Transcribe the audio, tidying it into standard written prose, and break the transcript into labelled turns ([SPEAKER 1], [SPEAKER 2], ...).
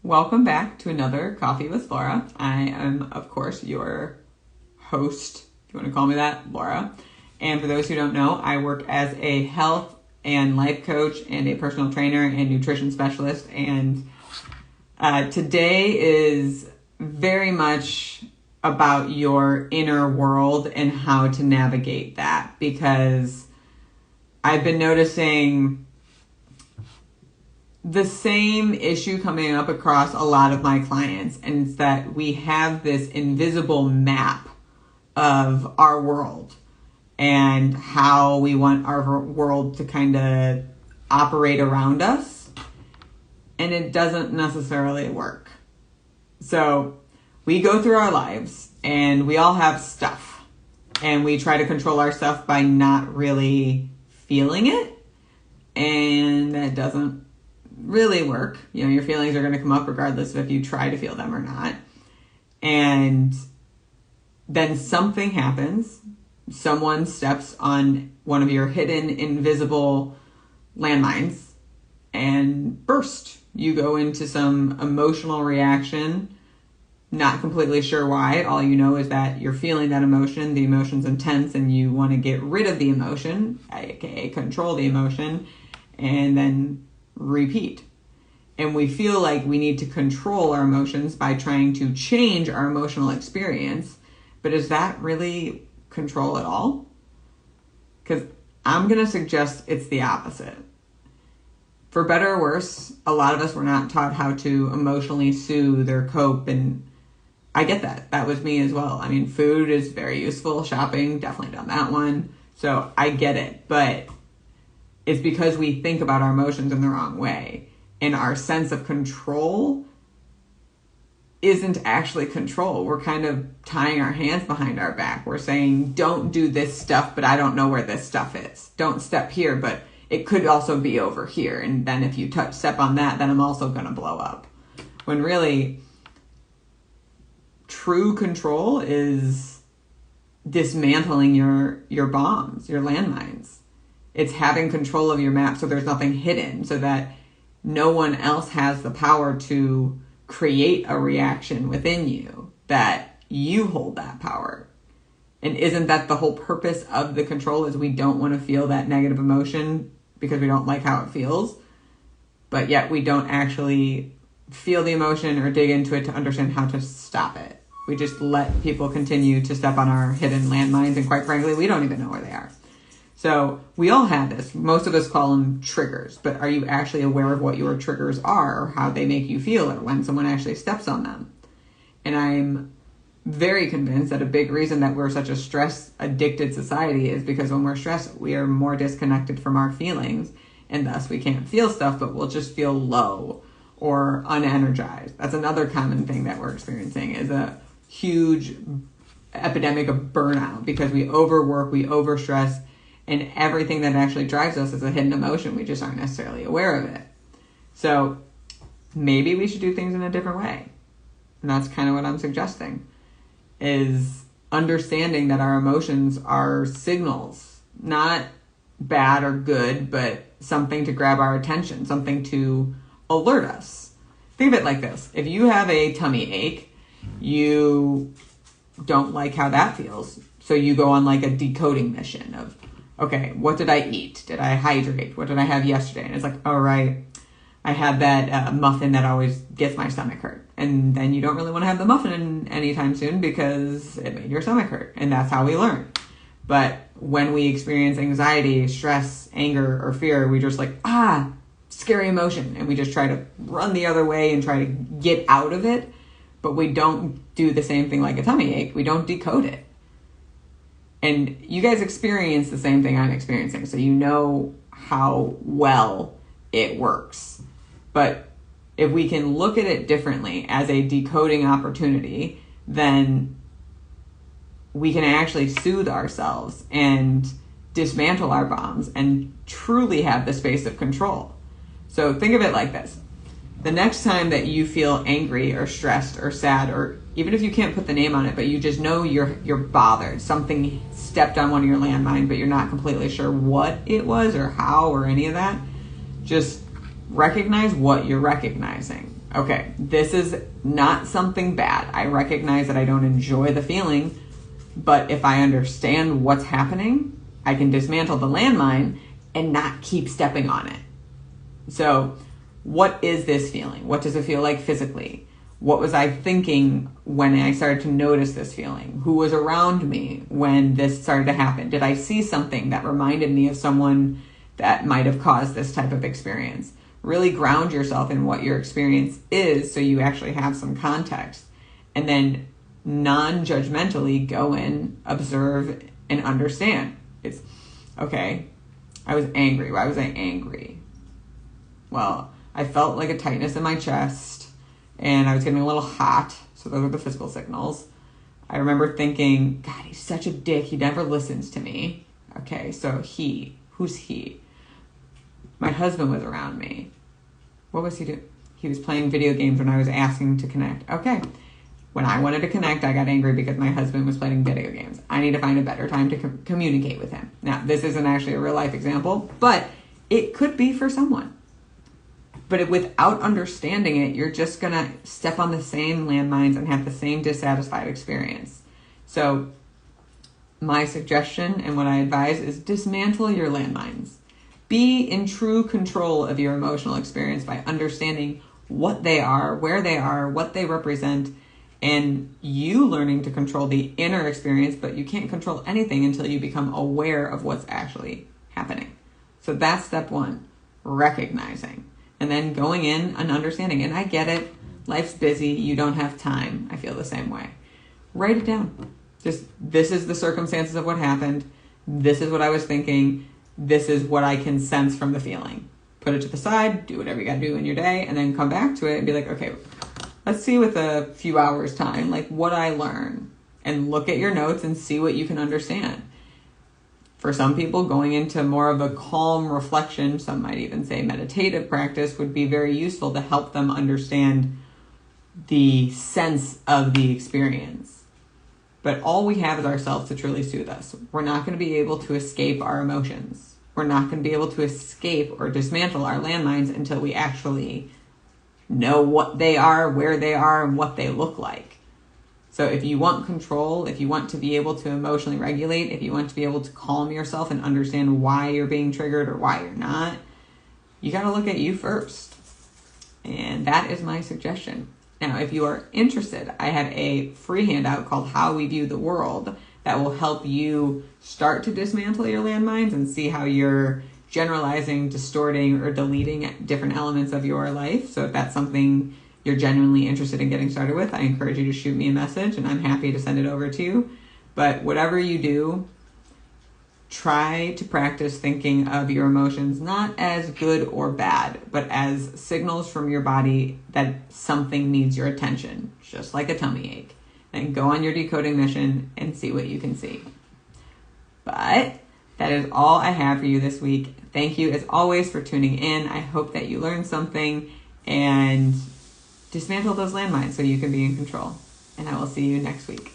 [SPEAKER 1] Welcome back to another Coffee with Laura. I am, of course, your host, if you want to call me that, Laura. And for those who don't know, I work as a health and life coach and a personal trainer and nutrition specialist. And today is very much about your inner world and how to navigate that, because I've been noticing the same issue coming up across a lot of my clients, and it's that we have this invisible map of our world and how we want our world to kind of operate around us, and it doesn't necessarily work. So we go through our lives and we all have stuff, and we try to control our stuff by not really feeling it, and that doesn't really work. You know, your feelings are going to come up regardless of if you try to feel them or not. And then something happens. Someone steps on one of your hidden, invisible landmines and burst. You go into some emotional reaction, not completely sure why. All you know is that you're feeling that emotion. The emotion's intense and you want to get rid of the emotion, aka control the emotion, and then repeat. And we feel like we need to control our emotions by trying to change our emotional experience. But is that really control at all? Because I'm going to suggest it's the opposite. For better or worse, a lot of us were not taught how to emotionally soothe or cope. And I get that. That was me as well. I mean, food is very useful. Shopping, definitely done that one. So I get it. But it's because we think about our emotions in the wrong way. And our sense of control isn't actually control. We're kind of tying our hands behind our back. We're saying, don't do this stuff, but I don't know where this stuff is. Don't step here, but it could also be over here. And then if you step on that, then I'm also going to blow up. When really, true control is dismantling your bombs, your landmines. It's having control of your map so there's nothing hidden, so that no one else has the power to create a reaction within you, that you hold that power. And isn't that the whole purpose of the control, is we don't want to feel that negative emotion because we don't like how it feels, but yet we don't actually feel the emotion or dig into it to understand how to stop it. We just let people continue to step on our hidden landmines, and quite frankly, we don't even know where they are. So we all have this. Most of us call them triggers, but are you actually aware of what your triggers are, or how they make you feel, or when someone actually steps on them? And I'm very convinced that a big reason that we're such a stress-addicted society is because when we're stressed, we are more disconnected from our feelings, and thus we can't feel stuff, but we'll just feel low or unenergized. That's another common thing that we're experiencing, is a huge epidemic of burnout, because we overwork, we overstress, and everything that actually drives us is a hidden emotion. We just aren't necessarily aware of it. So maybe we should do things in a different way. And that's kind of what I'm suggesting, is understanding that our emotions are signals, not bad or good, but something to grab our attention, something to alert us. Think of it like this. If you have a tummy ache, you don't like how that feels. So you go on like a decoding mission of, okay, what did I eat? Did I hydrate? What did I have yesterday? And it's like, all right, I had that muffin that always gets my stomach hurt. And then you don't really want to have the muffin anytime soon because it made your stomach hurt. And that's how we learn. But when we experience anxiety, stress, anger, or fear, we just like, scary emotion. And we just try to run the other way and try to get out of it. But we don't do the same thing like a tummy ache. We don't decode it. And you guys experience the same thing I'm experiencing, so you know how well it works. But if we can look at it differently as a decoding opportunity, then we can actually soothe ourselves and dismantle our bombs and truly have the space of control. So think of it like this. The next time that you feel angry or stressed or sad, or even if you can't put the name on it, but you just know you're bothered, something stepped on one of your landmines, but you're not completely sure what it was or how or any of that, just recognize what you're recognizing. okay, this is not something bad. I recognize that I don't enjoy the feeling, but if I understand what's happening, I can dismantle the landmine and not keep stepping on it. So what is this feeling? What does it feel like physically? What was I thinking when I started to notice this feeling? Who was around me when this started to happen? Did I see something that reminded me of someone that might have caused this type of experience? Really ground yourself in what your experience is so you actually have some context. And then non-judgmentally go in, observe, and understand. It's, okay, I was angry. Why was I angry? Well, I felt like a tightness in my chest, and I was getting a little hot. So those are the physical signals. I remember thinking, God, he's such a dick. He never listens to me. Okay, so who's he? My husband was around me. What was he doing? He was playing video games when I was asking to connect. Okay. When I wanted to connect, I got angry because my husband was playing video games. I need to find a better time to communicate with him. Now, this isn't actually a real life example, but it could be for someone. But without understanding it, you're just going to step on the same landmines and have the same dissatisfied experience. So my suggestion and what I advise is dismantle your landmines. Be in true control of your emotional experience by understanding what they are, where they are, what they represent, and you learning to control the inner experience, but you can't control anything until you become aware of what's actually happening. So that's step one, recognizing. And then going in and understanding. And I get it. Life's busy. You don't have time. I feel the same way. Write it down. Just, this is the circumstances of what happened. This is what I was thinking. This is what I can sense from the feeling. Put it to the side. Do whatever you got to do in your day. And then come back to it and be like, okay, let's see with a few hours time, like what I learn. And look at your notes and see what you can understand. For some people, going into more of a calm reflection, some might even say meditative practice, would be very useful to help them understand the sense of the experience. But all we have is ourselves to truly soothe us. We're not going to be able to escape our emotions. We're not going to be able to escape or dismantle our landmines until we actually know what they are, where they are, and what they look like. So if you want control, if you want to be able to emotionally regulate, if you want to be able to calm yourself and understand why you're being triggered or why you're not, you got to look at you first. And that is my suggestion. Now, if you are interested, I have a free handout called How We View the World that will help you start to dismantle your landmines and see how you're generalizing, distorting, or deleting different elements of your life. So if that's something you're genuinely interested in getting started with, I encourage you to shoot me a message and I'm happy to send it over to you. But whatever you do, try to practice thinking of your emotions not as good or bad, but as signals from your body that something needs your attention, just like a tummy ache. Then go on your decoding mission and see what you can see. But that is all I have for you this week. Thank you as always for tuning in. I hope that you learned something and dismantle those landmines so you can be in control. And I will see you next week.